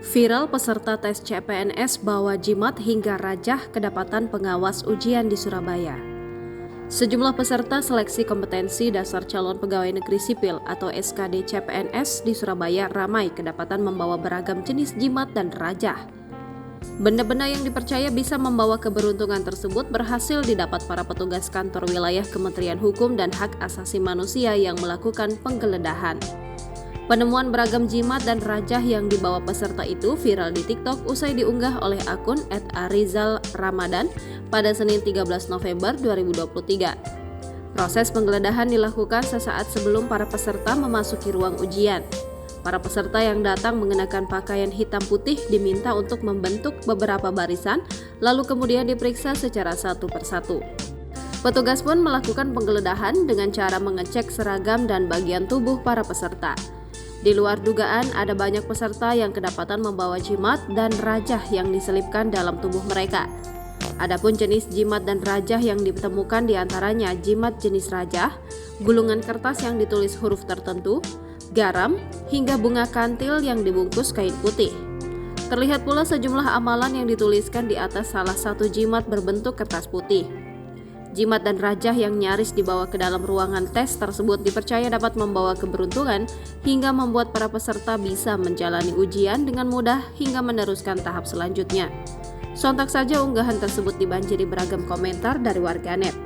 Viral peserta tes CPNS bawa jimat hingga rajah kedapatan pengawas ujian di Surabaya. Sejumlah peserta seleksi kompetensi dasar calon pegawai negeri sipil atau SKD CPNS di Surabaya ramai kedapatan membawa beragam jenis jimat dan rajah. Benda-benda yang dipercaya bisa membawa keberuntungan tersebut berhasil didapat para petugas kantor wilayah Kementerian Hukum dan Hak Asasi Manusia yang melakukan penggeledahan. Penemuan beragam jimat dan rajah yang dibawa peserta itu viral di TikTok usai diunggah oleh akun @arizalramadan pada Senin 13 November 2023. Proses penggeledahan dilakukan sesaat sebelum para peserta memasuki ruang ujian. Para peserta yang datang mengenakan pakaian hitam putih diminta untuk membentuk beberapa barisan, lalu kemudian diperiksa secara satu persatu. Petugas pun melakukan penggeledahan dengan cara mengecek seragam dan bagian tubuh para peserta. Di luar dugaan, ada banyak peserta yang kedapatan membawa jimat dan rajah yang diselipkan dalam tubuh mereka. Adapun jenis jimat dan rajah yang ditemukan diantaranya jimat jenis rajah, gulungan kertas yang ditulis huruf tertentu, garam, hingga bunga kantil yang dibungkus kain putih. Terlihat pula sejumlah amalan yang dituliskan di atas salah satu jimat berbentuk kertas putih. Jimat dan rajah yang nyaris dibawa ke dalam ruangan tes tersebut dipercaya dapat membawa keberuntungan hingga membuat para peserta bisa menjalani ujian dengan mudah hingga meneruskan tahap selanjutnya. Sontak saja unggahan tersebut dibanjiri beragam komentar dari warganet.